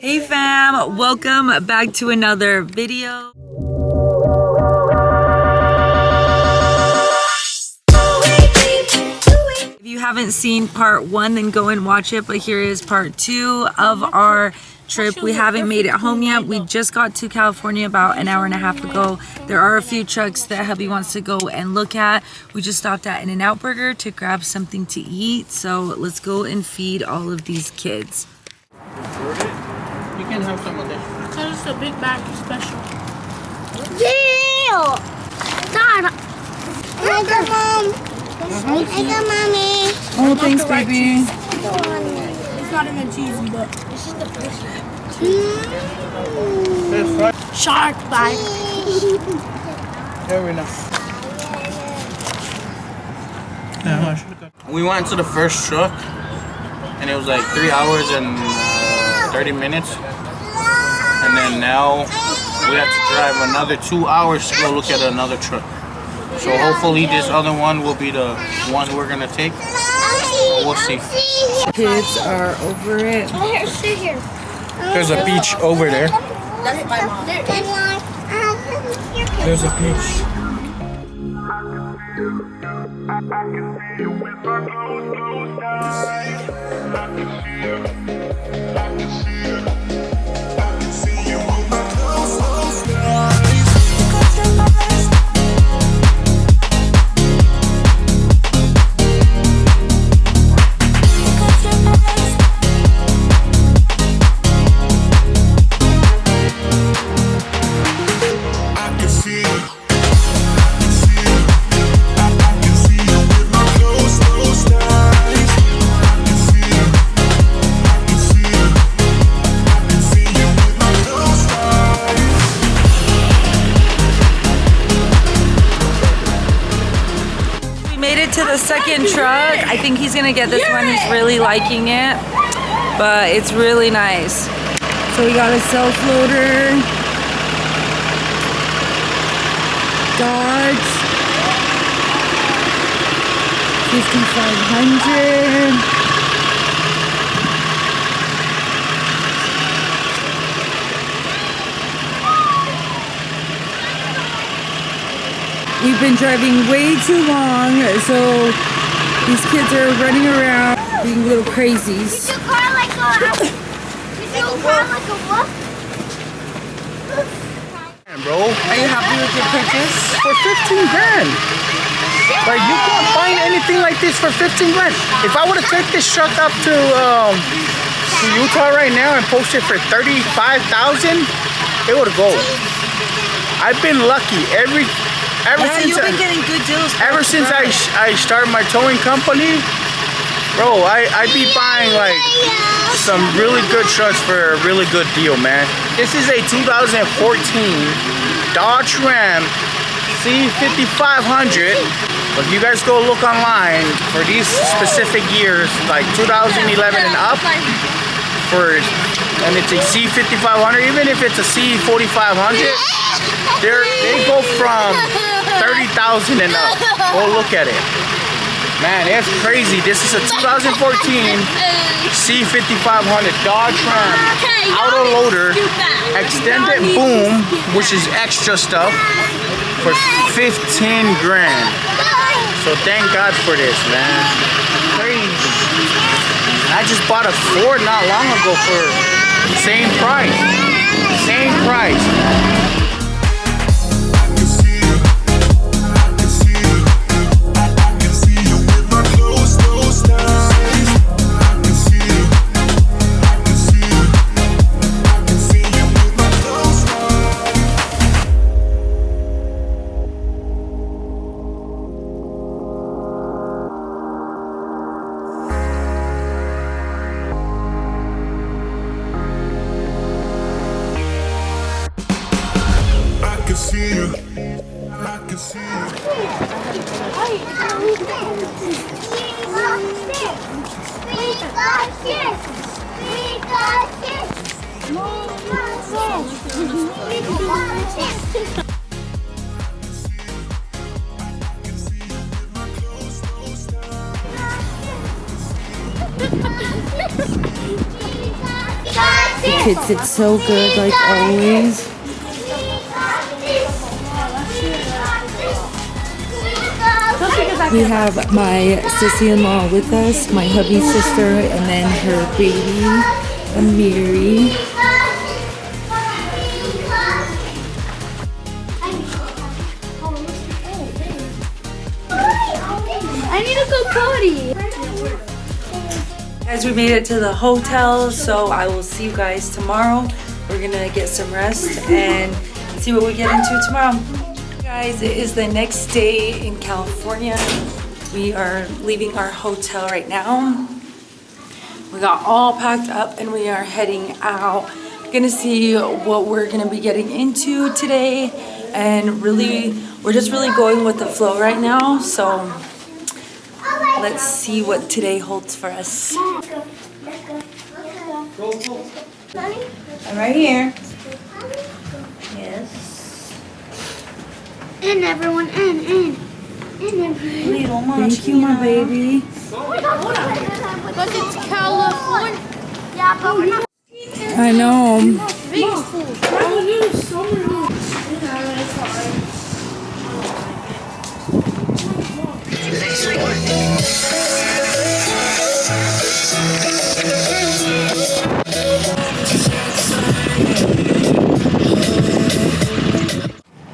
Hey fam, welcome back to another video. If you haven't seen part 1, then go and watch it, but here is part 2 of our trip. We haven't made it home yet. We just got to California about an hour and a half ago. There are a few trucks that hubby wants to go and look at. We just stopped at In-N-Out Burger to grab something to eat, so let's go and feed all of these kids. You can have some of this. That is a big bag special. Yeah! Dad! I got mom. I got mommy. Oh, thanks, baby. It's not even cheesy, but this is the first one. Shark bite. Fair enough. We went to the first truck, and it was like 3 hours and 30 minutes. And then now we have to drive another 2 hours to go look at another truck. So hopefully this other one will be the one we're gonna take. We'll see. Kids are over it. Sit here. There's a beach over there. That's my mom. There's a beach. To the second truck. I think he's gonna get this one. He's really liking it, but it's really nice. So we got a self-loader, Dodge 5500. We've been driving way too long, so these kids are running around being little crazies. You do car like a wolf? Bro, Are you happy with your purchase? for 15 grand. Like, you can't find anything like this for 15 grand. If I would have taken this truck up to Utah right now and posted for 35,000, it would have gone. I've been lucky ever since you've been getting good deals. Ever since I started my towing company, bro, I be buying like some really good trucks for a really good deal, man. This is a 2014 Dodge Ram C5500. If you guys go look online for these specific years, like 2011 and up, and it's a C5500, even if it's a C4500, they go from 30,000 and up. Go look at it. Man, it's crazy. This is a 2014 C5500 Dodge Ram auto loader, extended boom, which is extra stuff, for 15 grand. So thank God for this, man. Crazy. I just bought a Ford not long ago for the same price. Same price. kids, it's so good, like always. We have my sissy-in-law with us, my hubby's sister, and then her baby, Amiri. I need to go potty. Guys, we made it to the hotel, so I will see you guys tomorrow. We're gonna get some rest and see what we get into tomorrow. Guys, it is the next day in California. We are leaving our hotel right now. We got all packed up and we are heading out. Gonna see what we're gonna be getting into today, and really, we're just really going with the flow right now. So let's see what today holds for us. I'm right here. Yes. In everyone, in everyone. Thank you, my baby. Because it's California. Yeah, but we're not. I know.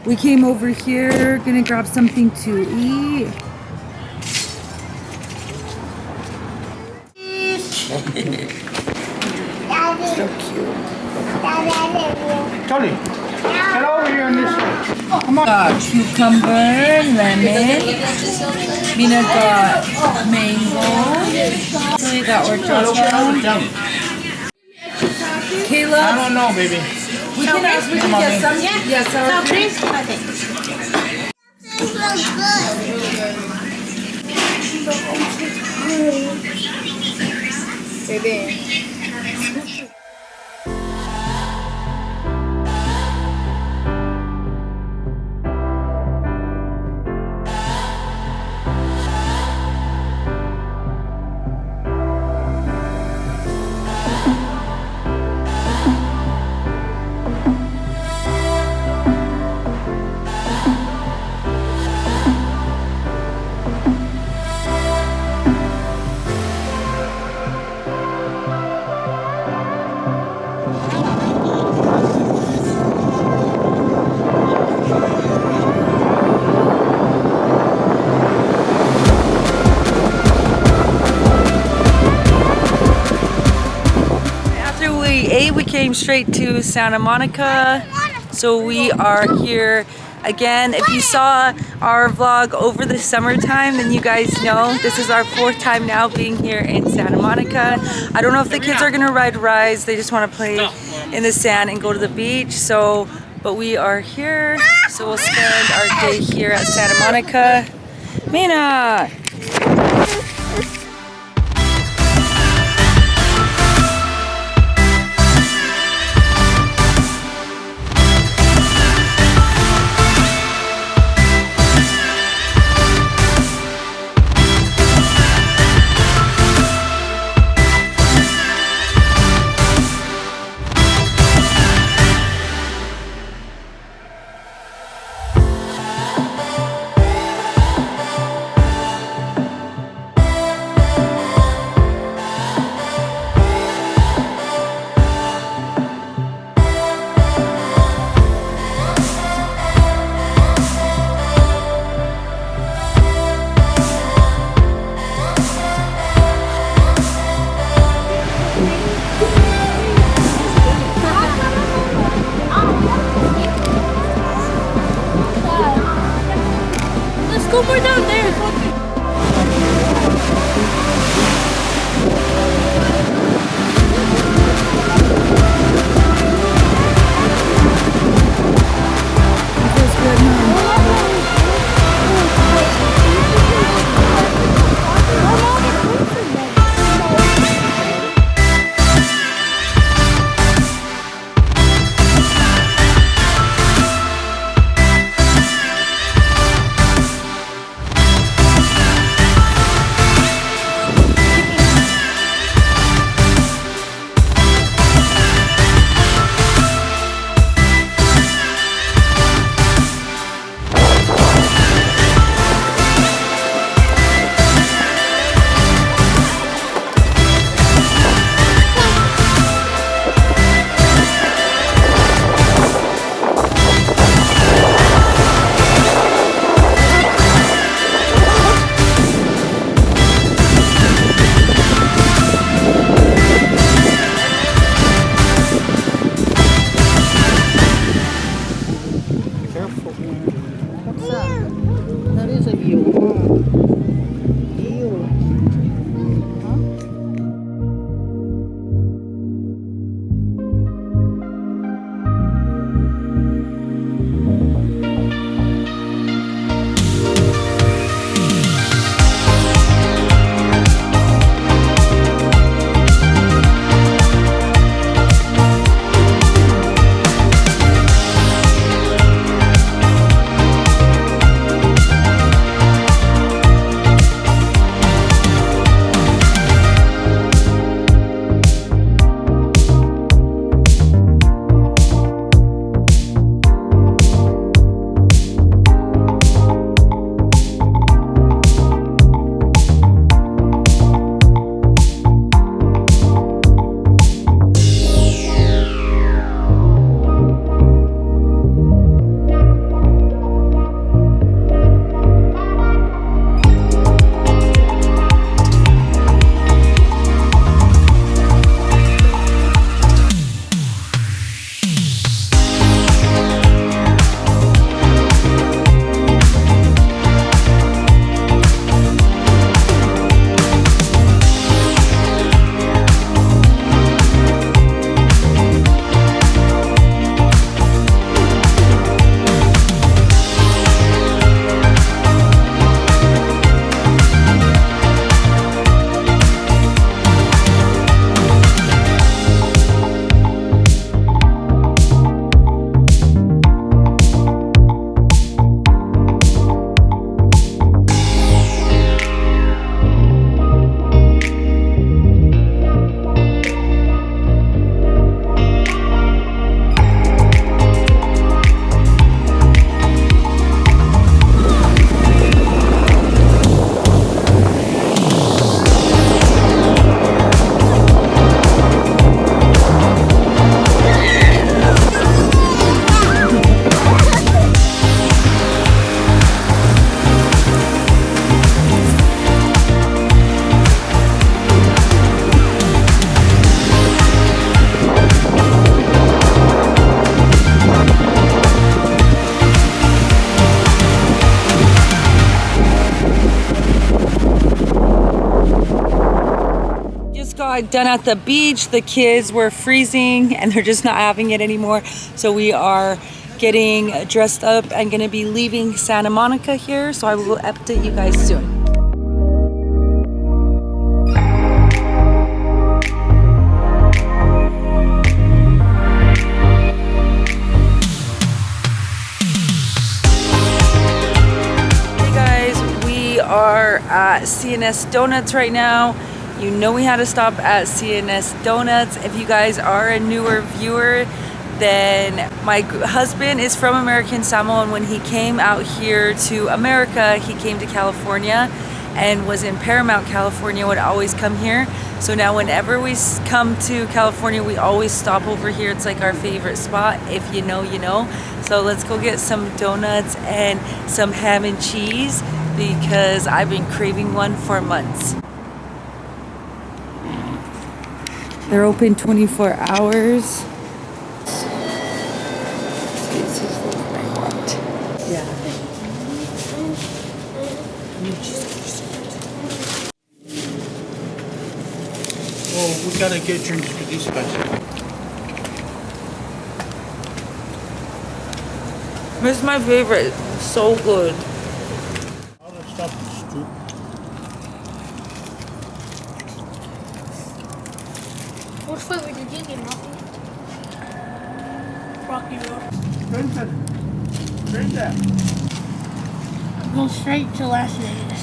We came over here, gonna grab something to eat. So cute. Tony, get over here on this side. Come on. Got cucumber, lemon. Mina got mango. So we got horchata. Kayla, I don't know, baby. we can ask, we can get some. Yeah, sour cream. Baby. We came straight to Santa Monica, so we are here again. If you saw our vlog over the summertime, then you guys know this is our 4th time now being here in Santa Monica. I don't know if the kids are gonna ride rides, they just want to play in the sand and go to the beach. But we are here, so we'll spend our day here at Santa Monica. Mina! got done at the beach. The kids were freezing and they're just not having it anymore. So we are getting dressed up and gonna be leaving Santa Monica here. So I will update you guys soon. Are at C&S Donuts right now. You know we had to stop at C&S Donuts. If you guys are a newer viewer, then my husband is from American Samoa, and when he came out here to America, he came to California and was in Paramount, California, would always come here. So now whenever we come to California, we always stop over here. It's like our favorite spot. If you know, you know. So let's go get some donuts and some ham and cheese, because I've been craving one for months. They're open 24 hours. This is what I want. Yeah. Well, we gotta get drinks for these guys. This is my favorite. So good. Stuff is stupid. What flavor did you get, Rocky? Rocky Road. Drink that. Go straight to Las Vegas.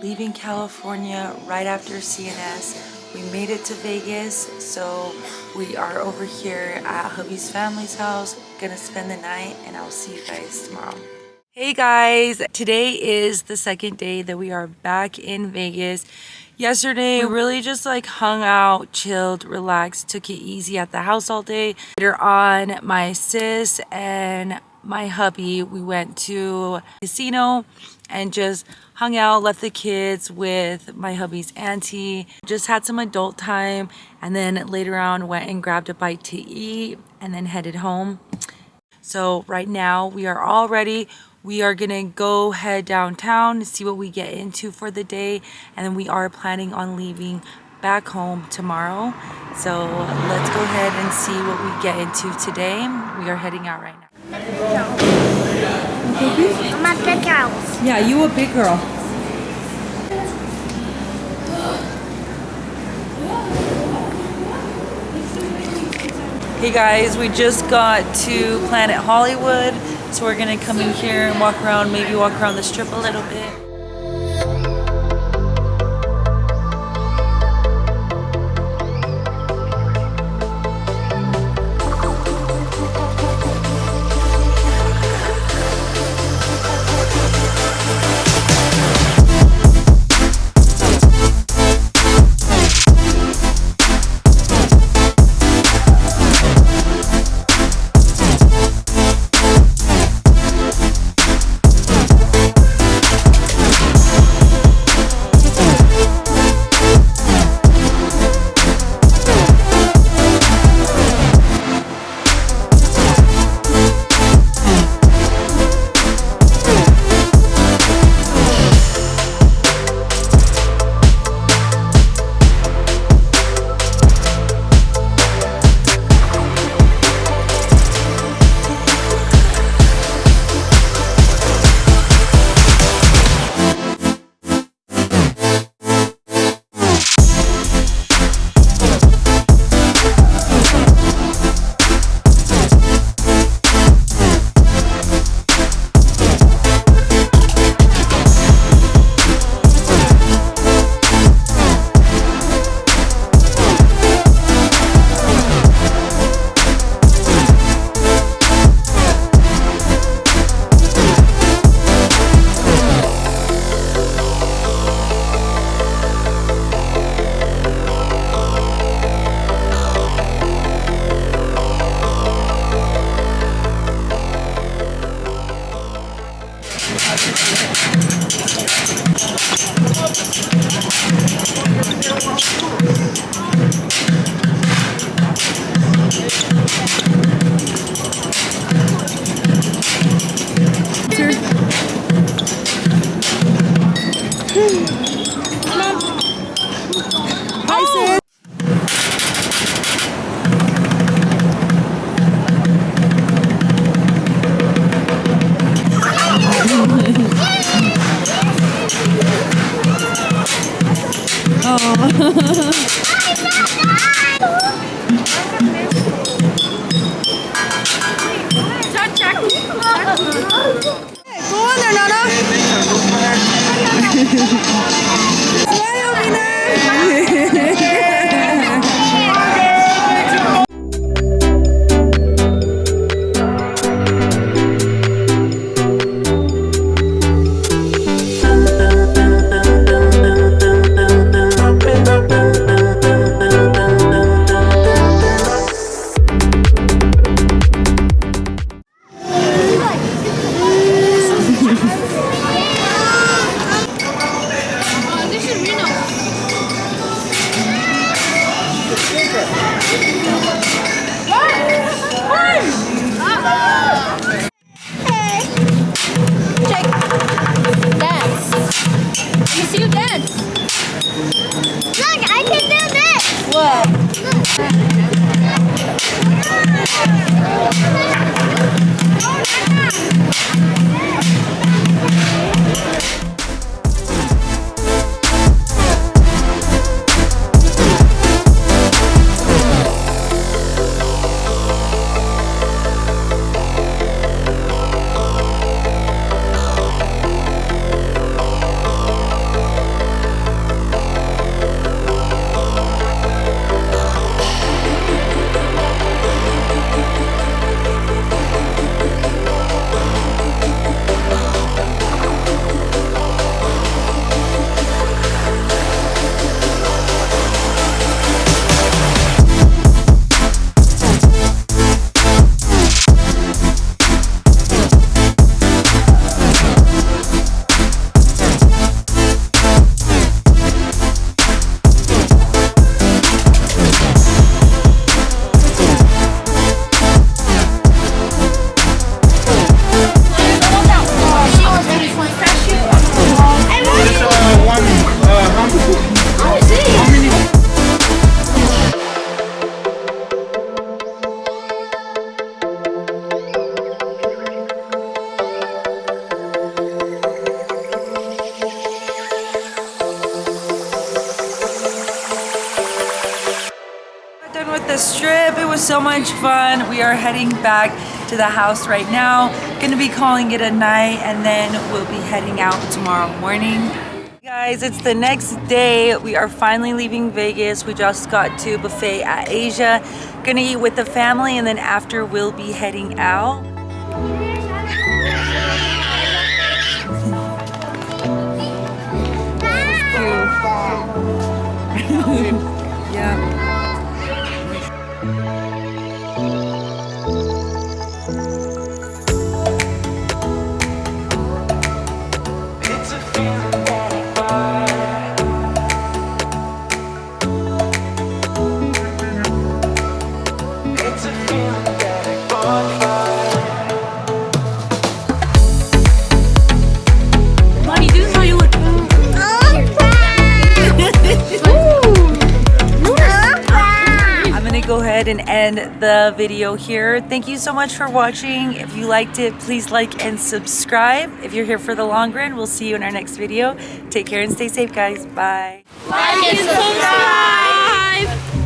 Leaving California right after C&S. We made it to Vegas, so we are over here at hubby's family's house, gonna spend the night, and I'll see you guys tomorrow. Hey guys, today is the second day that we are back in Vegas. Yesterday, really just like hung out, chilled, relaxed, took it easy at the house all day. Later on, my sis and my hubby, we went to a casino and just hung out, left the kids with my hubby's auntie, just had some adult time, and then later on went and grabbed a bite to eat and then headed home. So right now we are all ready. We are gonna go head downtown to see what we get into for the day, and then we are planning on leaving back home tomorrow. So let's go ahead and see what we get into today. We are heading out right now. I'm a big girl. Yeah, you a big girl. Hey guys, we just got to Planet Hollywood, so we're gonna come in here and walk around, maybe walk around the strip a little bit. Done with the strip. It was so much fun. We are heading back to the house right now. Gonna be calling it a night, and then we'll be heading out tomorrow morning. Guys, it's the next day. We are finally leaving Vegas. We just got to buffet at Asia. Gonna eat with the family, and then after we'll be heading out. Yeah. Go ahead and end the video here. Thank you so much for watching. If you liked it, please like and subscribe. If you're here for the long run, we'll see you in our next video. Take care and stay safe, guys. Bye. Like and subscribe.